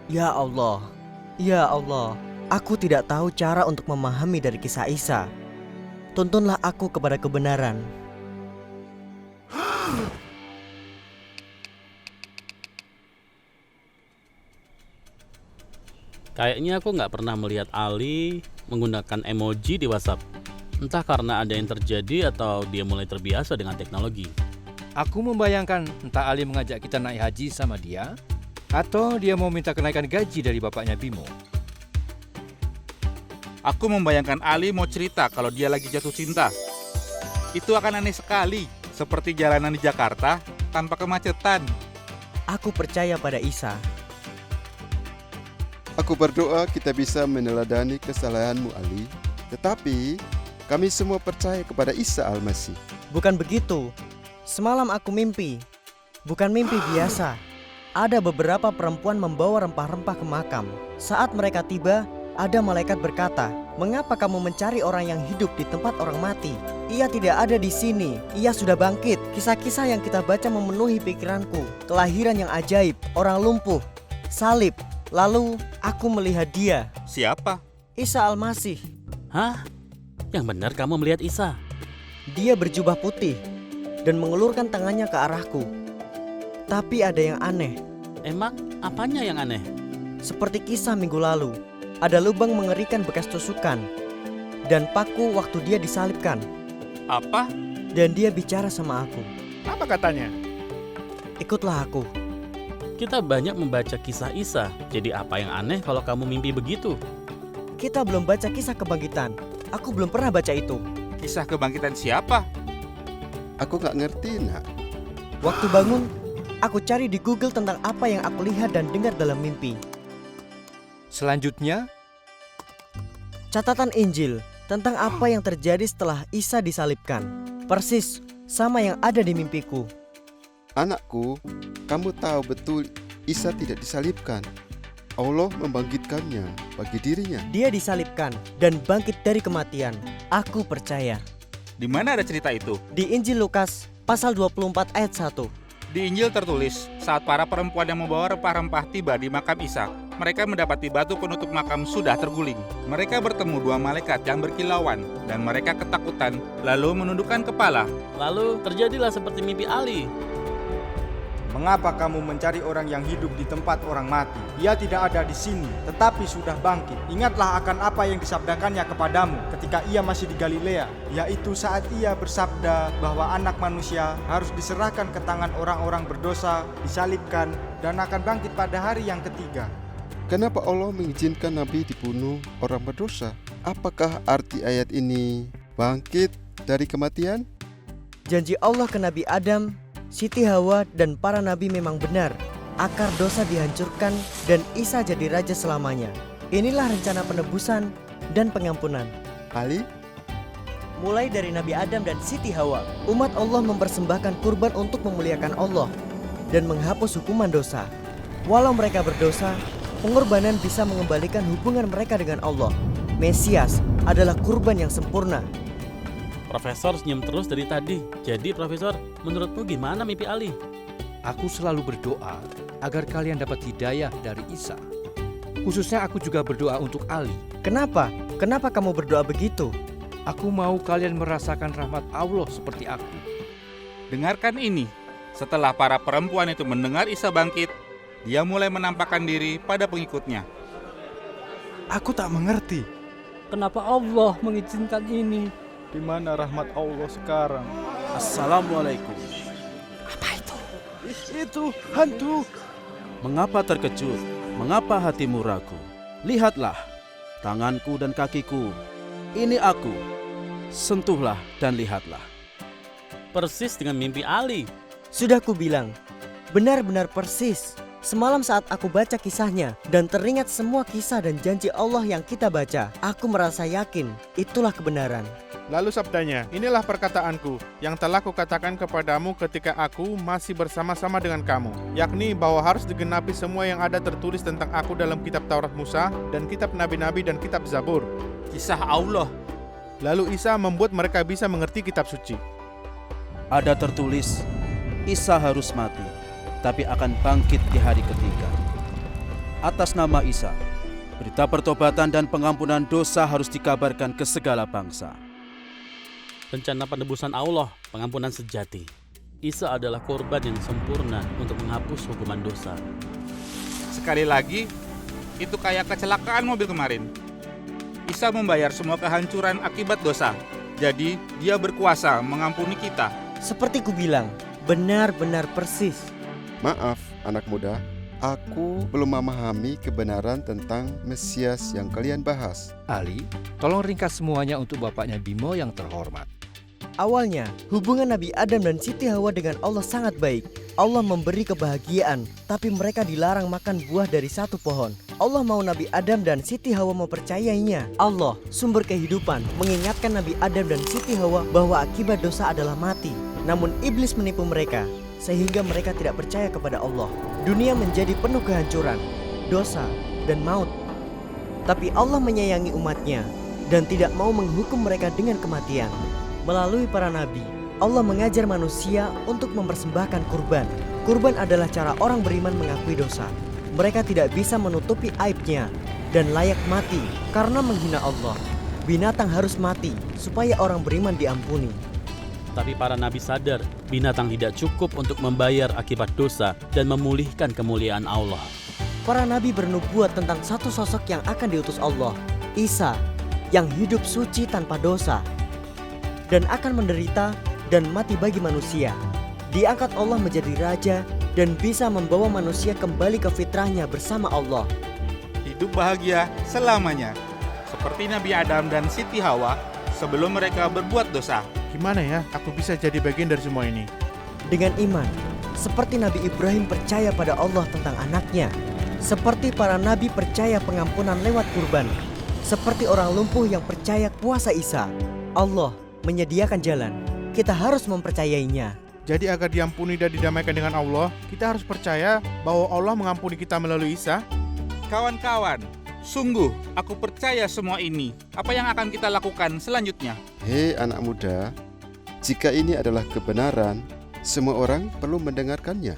Ya Allah, ya Allah, aku tidak tahu cara untuk memahami dari kisah Isa. Tuntunlah aku kepada kebenaran. Kayaknya aku nggak pernah melihat Ali menggunakan emoji di WhatsApp. Entah karena ada yang terjadi atau dia mulai terbiasa dengan teknologi. Aku membayangkan entah Ali mengajak kita naik haji sama dia, atau dia mau minta kenaikan gaji dari bapaknya Bimo. Aku membayangkan Ali mau cerita kalau dia lagi jatuh cinta. Itu akan aneh sekali, seperti jalanan di Jakarta tanpa kemacetan. Aku percaya pada Isa. Aku berdoa kita bisa meneladani kesalahanmu, Ali. Tetapi kami semua percaya kepada Isa Al-Masih. Bukan begitu. Semalam aku mimpi. Bukan mimpi biasa. Ada beberapa perempuan membawa rempah-rempah ke makam. Saat mereka tiba, ada malaikat berkata, "Mengapa kamu mencari orang yang hidup di tempat orang mati? Ia tidak ada di sini. Ia sudah bangkit." Kisah-kisah yang kita baca memenuhi pikiranku. Kelahiran yang ajaib, orang lumpuh, salib. Lalu aku melihat dia, Siapa? Isa Al-Masih. Hah? Yang benar kamu melihat Isa? Dia berjubah putih dan mengulurkan tangannya ke arahku. Tapi ada yang aneh. Emang apanya yang aneh? Seperti kisah minggu lalu, ada lubang mengerikan bekas tusukan dan paku waktu dia disalibkan. Apa? Dan dia bicara sama aku, Apa katanya? "Ikutlah aku." Kita banyak membaca kisah Isa. Jadi apa yang aneh kalau kamu mimpi begitu? Kita belum baca kisah kebangkitan. Aku belum pernah baca itu. Kisah kebangkitan siapa? Aku nggak ngerti, nak. Waktu bangun, aku cari di Google tentang apa yang aku lihat dan dengar dalam mimpi. Selanjutnya, Catatan Injil tentang apa yang terjadi setelah Isa disalibkan. Persis sama yang ada di mimpiku. Anakku, kamu tahu betul Isa tidak disalibkan. Allah membangkitkannya bagi dirinya. Dia disalibkan dan bangkit dari kematian. Aku percaya. Di mana ada cerita itu? Di Injil Lukas pasal 24 ayat 1. Di Injil tertulis, saat para perempuan yang membawa rempah-rempah tiba di makam Isa, mereka mendapati batu penutup makam sudah terguling. Mereka bertemu dua malaikat yang berkilauan, dan mereka ketakutan, lalu menundukkan kepala. Lalu terjadilah seperti mimpi Ali. Mengapa kamu mencari orang yang hidup di tempat orang mati? Ia tidak ada di sini, tetapi sudah bangkit. Ingatlah akan apa yang disabdakannya kepadamu ketika ia masih di Galilea, yaitu saat ia bersabda bahwa anak manusia harus diserahkan ke tangan orang-orang berdosa, disalibkan, dan akan bangkit pada hari yang ketiga. Kenapa Allah mengizinkan Nabi dibunuh orang berdosa? Apakah arti ayat ini bangkit dari kematian? Janji Allah ke Nabi Adam, Siti Hawa, dan para nabi memang benar. Akar dosa dihancurkan dan Isa jadi raja selamanya. Inilah rencana penebusan dan pengampunan. Ali, Mulai dari Nabi Adam dan Siti Hawa, umat Allah mempersembahkan kurban untuk memuliakan Allah dan menghapus hukuman dosa. Walau mereka berdosa, pengorbanan bisa mengembalikan hubungan mereka dengan Allah. Mesias adalah kurban yang sempurna. Profesor senyum terus dari tadi. Jadi Profesor, menurutmu gimana mimpi Ali? aku selalu berdoa agar kalian dapat hidayah dari Isa. Khususnya aku juga berdoa untuk Ali. Kenapa? Kenapa kamu berdoa begitu? Aku mau kalian merasakan rahmat Allah seperti aku. Dengarkan ini, setelah para perempuan itu mendengar Isa bangkit, dia mulai menampakkan diri pada pengikutnya. Aku tak mengerti. Kenapa Allah mengizinkan ini? Di mana rahmat Allah sekarang? Assalamualaikum. Itu hantu. Mengapa terkejut? Mengapa hatimu ragu? Lihatlah, tanganku dan kakiku. Ini aku. Sentuhlah dan lihatlah. Persis dengan mimpi Ali. Sudah kubilang, benar-benar persis. Semalam saat aku baca kisahnya dan teringat semua kisah dan janji Allah yang kita baca, aku merasa yakin itulah kebenaran. Lalu sabdanya, inilah perkataanku yang telah kukatakan kepadamu ketika aku masih bersama-sama dengan kamu, yakni bahwa harus digenapi semua yang ada tertulis tentang aku dalam kitab Taurat Musa dan kitab Nabi-Nabi dan kitab Zabur. Kisah Allah. Lalu Isa membuat mereka bisa mengerti kitab suci. Ada tertulis, Isa harus mati, tapi akan bangkit di hari ketiga. atas nama Isa, berita pertobatan dan pengampunan dosa harus dikabarkan ke segala bangsa. Rencana penebusan Allah, pengampunan sejati. Isa adalah korban yang sempurna untuk menghapus hukuman dosa. Sekali lagi, itu kayak kecelakaan mobil kemarin. Isa membayar semua kehancuran akibat dosa. Jadi, dia berkuasa mengampuni kita. Seperti kubilang, benar-benar persis. Maaf, anak muda, aku belum memahami kebenaran tentang Mesias yang kalian bahas. Ali, tolong ringkas semuanya untuk bapaknya Bimo yang terhormat. Awalnya, hubungan Nabi Adam dan Siti Hawa dengan Allah sangat baik. Allah memberi kebahagiaan, tapi mereka dilarang makan buah dari satu pohon. Allah mau Nabi Adam dan Siti Hawa mempercayainya. Allah, sumber kehidupan, mengingatkan Nabi Adam dan Siti Hawa bahwa akibat dosa adalah mati. Namun iblis menipu mereka, sehingga mereka tidak percaya kepada Allah. Dunia menjadi penuh kehancuran, dosa, dan maut. Tapi Allah menyayangi umatnya dan tidak mau menghukum mereka dengan kematian. Melalui para nabi, Allah mengajar manusia untuk mempersembahkan kurban. Kurban adalah cara orang beriman mengakui dosa. Mereka tidak bisa menutupi aibnya dan layak mati karena menghina Allah. Binatang harus mati supaya orang beriman diampuni. Tapi para nabi sadar, binatang tidak cukup untuk membayar akibat dosa dan memulihkan kemuliaan Allah. Para nabi bernubuat tentang satu sosok yang akan diutus Allah, Isa, yang hidup suci tanpa dosa dan akan menderita dan mati bagi manusia. Diangkat Allah menjadi raja dan bisa membawa manusia kembali ke fitrahnya bersama Allah. Hidup bahagia selamanya. Seperti Nabi Adam dan Siti Hawa sebelum mereka berbuat dosa. Gimana ya aku bisa jadi bagian dari semua ini? Dengan iman, seperti Nabi Ibrahim percaya pada Allah tentang anaknya. Seperti para nabi percaya pengampunan lewat kurban. Seperti orang lumpuh yang percaya kuasa Isa. Allah menyediakan jalan, kita harus mempercayainya. Jadi agar diampuni dan didamaikan dengan Allah, kita harus percaya bahwa Allah mengampuni kita melalui Isa. Kawan-kawan, sungguh aku percaya semua ini. Apa yang akan kita lakukan selanjutnya? Hei anak muda, jika ini adalah kebenaran, semua orang perlu mendengarkannya.